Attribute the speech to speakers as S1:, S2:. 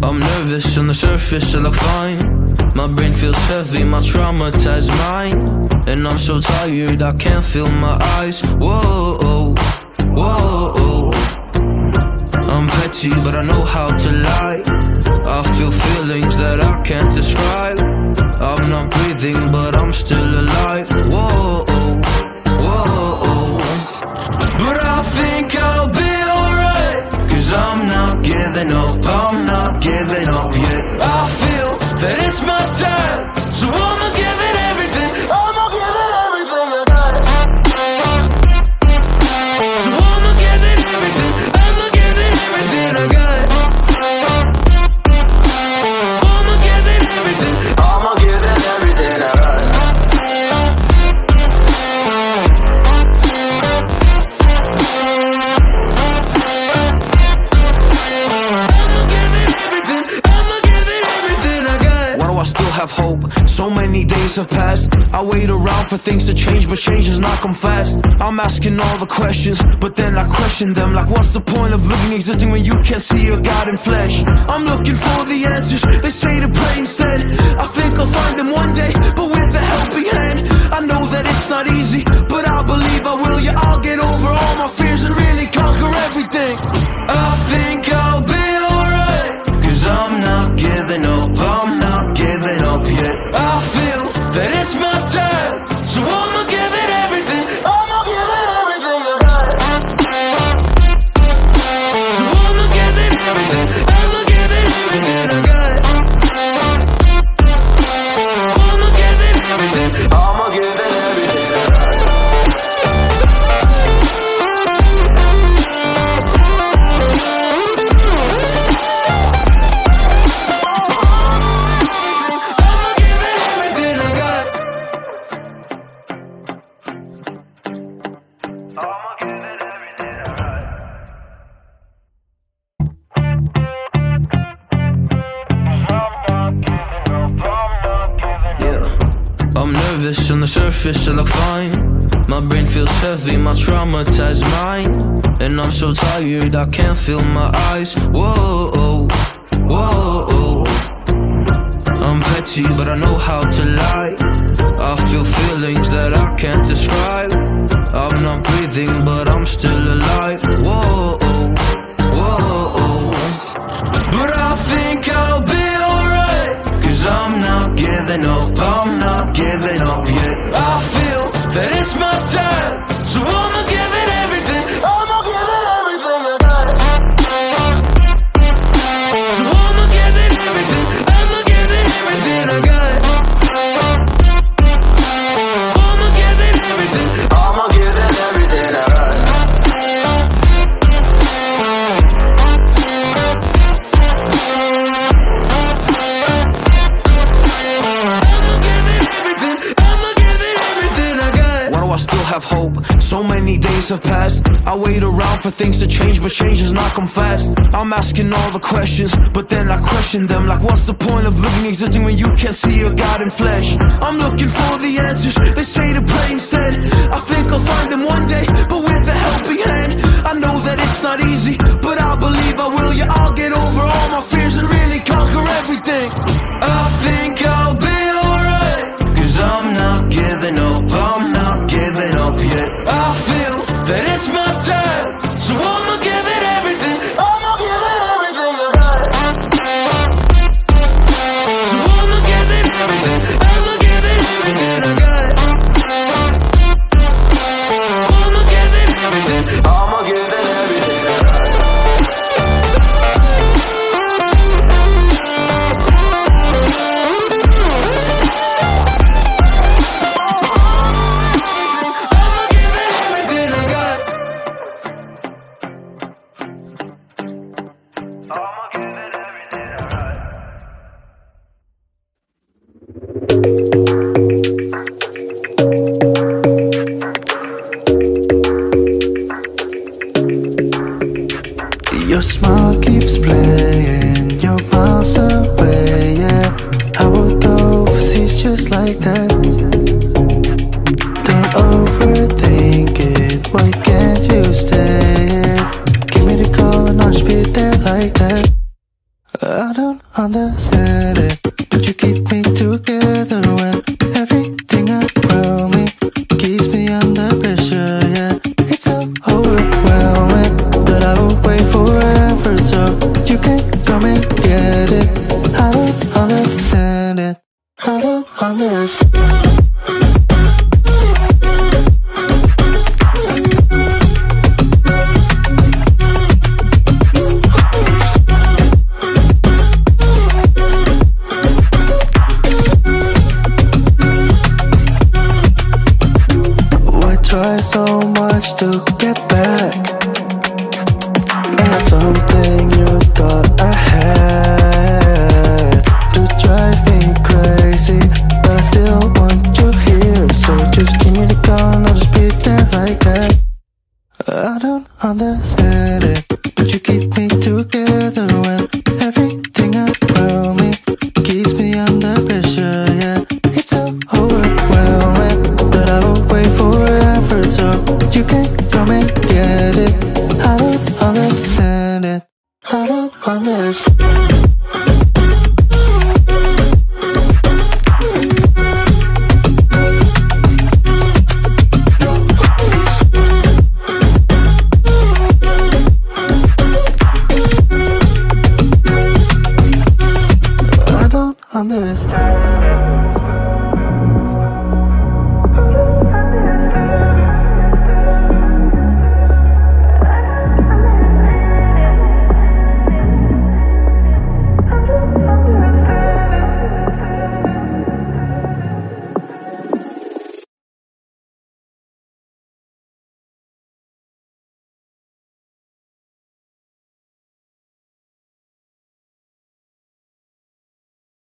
S1: I'm nervous on the surface, I look fine. My brain feels heavy, my traumatized mind. And I'm so tired, I can't feel my eyes. Whoa, whoa. I'm petty, but I know how to lie. I feel feelings that I can't describe. I'm not breathing, but I'm still alive. Whoa, whoa. But I think I'll be alright, 'cause I'm not giving up, I'm not giving up yet. I feel that it's my time, so I'ma give it everything. I'ma give it everything I got. So I'ma give it everything. I'ma give it everything I got. I'ma give it everything. I'ma give it everything I got. Hope. So many days have passed. I wait around for things to change, but change has not come fast. I'm asking all the questions, but then I question them. Like, what's the point of living, existing when you can't see your God in flesh? I'm looking for the answers, they say to pray instead. I think I'll find them one day, but with a helping hand. I know that it's not easy, but I believe I will. Yeah, I'll get over all my fears and really conquer everything. I think I'll be alright, 'cause I'm not giving up, I'm not giving up yet. I feel that it's my time, so I'ma give it everything. I'ma give it everything I got. So I'ma give it everything. I'ma give it everything I got. I'ma give it everything. I'ma give it everything I got. I'm nervous on the surface, I look fine. My brain feels heavy, my traumatized mind. And I'm so tired, I can't feel my eyes. Whoa, whoa. I'm petty, but I know how to lie. I feel feelings that I can't describe. I'm not breathing, but I'm still alive. Whoa, whoa. But I think I'll be alright, 'cause I'm not giving up, I'm not giving up yet. I feel that it's my time, so I'ma give it everything. I'ma give it everything I got. So I'ma give it everything. I'ma give it everything I got. I'ma give it everything. I'ma give it everything I got. Hope. So many days have passed. I wait around for things to change, but change has not come fast. I'm asking all the questions, but then I question them. Like, what's the point of living, existing when you can't see your God in flesh? I'm looking for the answers, they say to pray instead. I think I'll find them one day, but with a helping hand. I know that it's not easy, but I believe I will. Yeah, I'll get over all my fears and really conquer everything. I think I'll be alright, 'cause I'm not giving up, I'm not giving up yet. I feel that it's my time, so I'ma give it everything. I'ma give it everything I got. So I'ma give it everything. I'ma give it everything I got. I'ma give it everything. I'ma give it everything I got.
S2: Your smile keeps playing, you're miles away, yeah. I would go overseas just like that. Don't overthink it, why can't you stay here? Give me the call and I'll just be there like that. I don't understand it, but you keep me together when everything around me keeps me under pressure, yeah. It's so overwhelming, but I will wait forever so you can come and get it. I don't understand it, I don't understand. Try so much to get back at something you thought I had. You drive me crazy, but I still want you here. So just give me the gun, I'll just pretend like that. I don't understand it, but you keep me together when everything around me keeps me under pressure, yeah. It's so overwhelming, but I will wait forever so you can come and get it. I don't understand it, I don't understand. I don't understand.